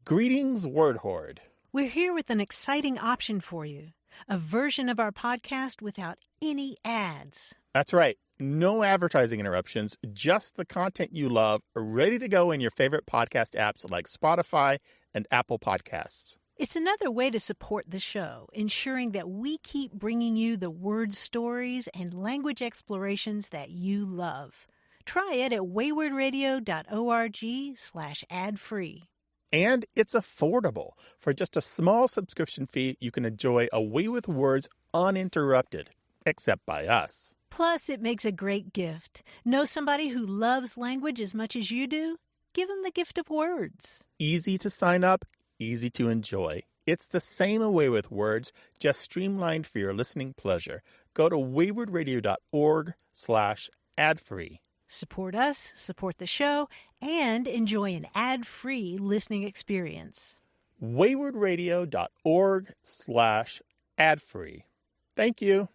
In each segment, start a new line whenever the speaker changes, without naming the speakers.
Greetings, Word Horde.
We're here with an exciting option for you. A version of our podcast without any ads.
That's right. No advertising interruptions, just the content you love, ready to go in your favorite podcast apps like Spotify and Apple Podcasts.
It's another way to support the show, ensuring that we keep bringing you the word stories and language explorations that you love. Try it at waywardradio.org/ad-free.
And it's affordable. For just a small subscription fee, you can enjoy A Way with Words uninterrupted, except by us.
Plus, it makes a great gift. Know somebody who loves language as much as you do? Give them the gift of words.
Easy to sign up, easy to enjoy. It's the same A Way with Words, just streamlined for your listening pleasure. Go to waywardradio.org/ad-free.
Support us, support the show, and enjoy an ad-free listening experience.
waywardradio.org/ad-free. Thank you.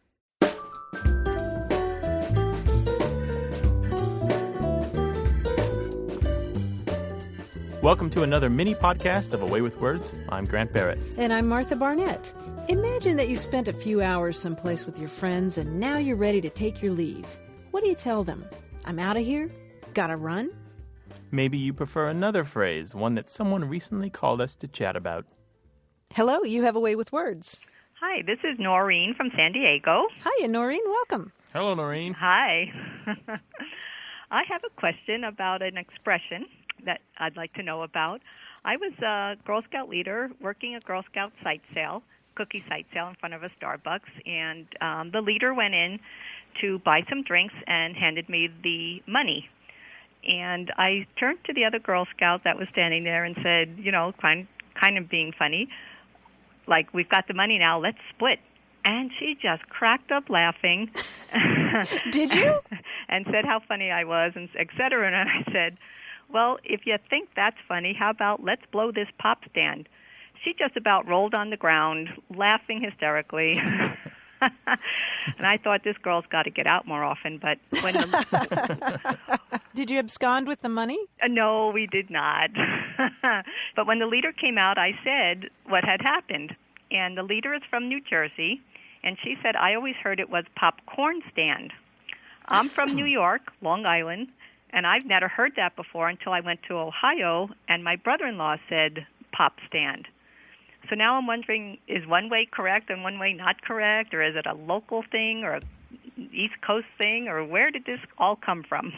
Welcome to another mini podcast of A Way with Words. I'm Grant Barrett.
And I'm Martha Barnett. Imagine that you spent a few hours someplace with your friends and now you're ready to take your leave. What do you tell them? I'm out of here? Gotta run?
Maybe you prefer another phrase, one that someone recently called us to chat about.
Hello, you have A Way with Words.
Hi, this is Noreen from San Diego.
Hiya, Noreen. Welcome.
Hello, Noreen.
Hi. I have a question about an expression that I'd like to know about. I was a Girl Scout leader working a Girl Scout cookie site sale in front of a Starbucks, and the leader went in to buy some drinks and handed me the money. And I turned to the other Girl Scout that was standing there and said, kind of being funny, like, we've got the money now, let's split. And she just cracked up laughing.
Did you?
And said how funny I was, and et cetera. And I said, well, if you think that's funny, how about let's blow this pop stand? She just about rolled on the ground, laughing hysterically. And I thought, this girl's got to get out more often. But when
Did you abscond with the money?
No, we did not. But when the leader came out, I said what had happened. And the leader is from New Jersey, and she said, I always heard it was popcorn stand. I'm from New York, Long Island, and I've never heard that before until I went to Ohio, and my brother-in-law said pop stand. So now I'm wondering, is one way correct and one way not correct, or is it a local thing or a East Coast thing, or where did this all come from?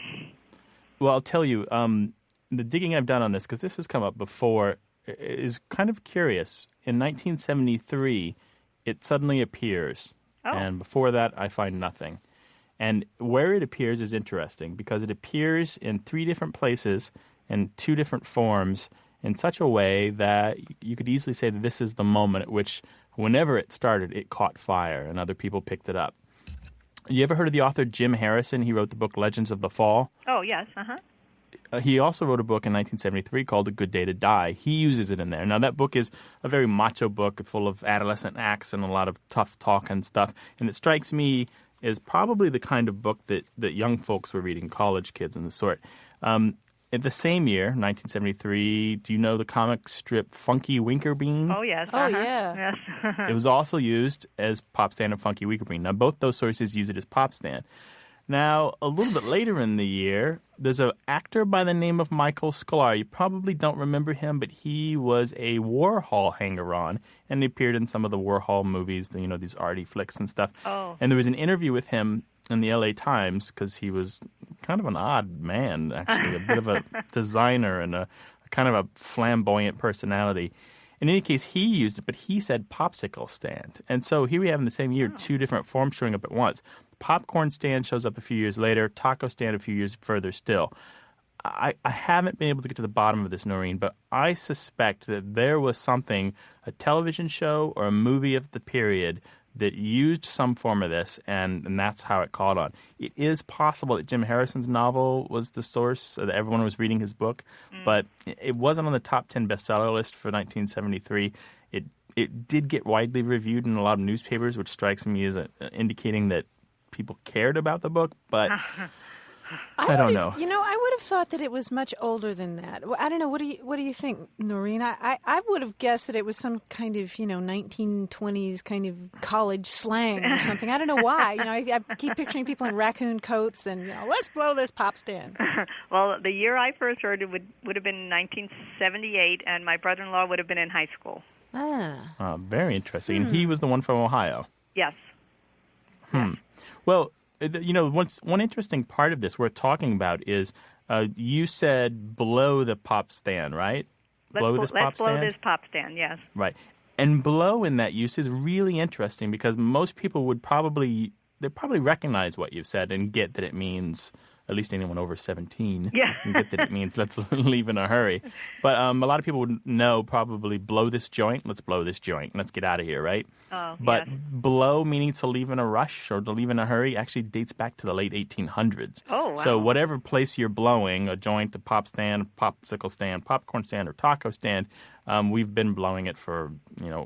Well, I'll tell you, the digging I've done on this, because this has come up before, is kind of curious. In 1973, it suddenly appears, and before that, I find nothing. And where it appears is interesting, because it appears in 3 different places in 2 different forms, in such a way that you could easily say that this is the moment at which, whenever it started, it caught fire and other people picked it up. You ever heard of the author Jim Harrison? He wrote the book Legends of the Fall.
Oh, yes,
He also wrote a book in 1973 called A Good Day to Die. He uses it in there. Now, that book is a very macho book full of adolescent acts and a lot of tough talk and stuff. And it strikes me as probably the kind of book that young folks were reading, college kids and the sort. In the same year, 1973, do you know the comic strip Funky Winkerbean?
Oh, yes.
Oh, yeah.
Yes.
It was also used as pop stand of Funky Winkerbean. Now, both those sources use it as pop stand. Now, a little bit later in the year, there's an actor by the name of Michael Sklar. You probably don't remember him, but he was a Warhol hanger-on, and he appeared in some of the Warhol movies, these arty flicks and stuff.
Oh.
And there was an interview with him in the LA Times, because he was kind of an odd man, actually, a bit of a designer and a kind of a flamboyant personality. In any case, he used it, but he said popsicle stand. And so here we have in the same year 2 different forms showing up at once. Popcorn stand shows up a few years later, taco stand a few years further still. I haven't been able to get to the bottom of this, Noreen, but I suspect that there was something, a television show or a movie of the period, that used some form of this, and that's how it caught on. It is possible that Jim Harrison's novel was the source, so that everyone was reading his book, but it wasn't on the top 10 bestseller list for 1973. It did get widely reviewed in a lot of newspapers, which strikes me as indicating that people cared about the book, but I don't know.
You know, I would have thought that it was much older than that. Well, I don't know. What do you think, Noreen? I would have guessed that it was some kind of 1920s kind of college slang or something. I don't know why. I keep picturing people in raccoon coats and let's blow this pop stand.
Well, the year I first heard it would have been 1978, and my brother-in-law would have been in high school.
Very interesting. And he was the one from Ohio.
Yes.
Well, one interesting part of this worth talking about is you said blow the pop stand, right?
Let's blow this pop stand, yes.
Right. And blow in that use is really interesting because most people would probably recognize what you've said and get that it means, at least anyone over 17, and get that it means let's leave in a hurry. But a lot of people would know probably blow this joint, let's blow this joint, let's get out of here, right?
Oh,
but
yes.
Blow, meaning to leave in a rush or to leave in a hurry, actually dates back to the late 1800s.
Oh, wow.
So whatever place you're blowing, a joint, a pop stand, popsicle stand, popcorn stand, or taco stand, we've been blowing it for,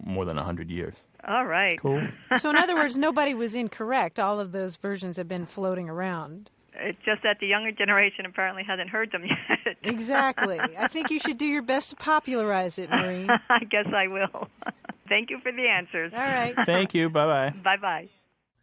more than 100 years.
All right.
Cool.
So in other words, nobody was incorrect. All of those versions have been floating around.
It's just that the younger generation apparently hasn't heard them yet.
Exactly. I think you should do your best to popularize it, Maureen.
I guess I will. Thank you for the answers.
All right.
Thank you. Bye-bye.
Bye-bye.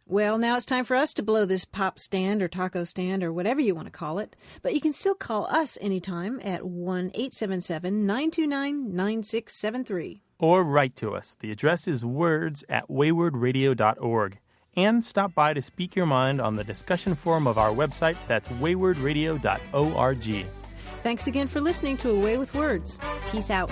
Well, now it's time for us to blow this pop stand or taco stand or whatever you want to call it. But you can still call us anytime at 1-877-929-9673.
Or write to us. The address is words@waywardradio.org. And stop by to speak your mind on the discussion forum of our website. That's waywardradio.org.
Thanks again for listening to A Way with Words. Peace out.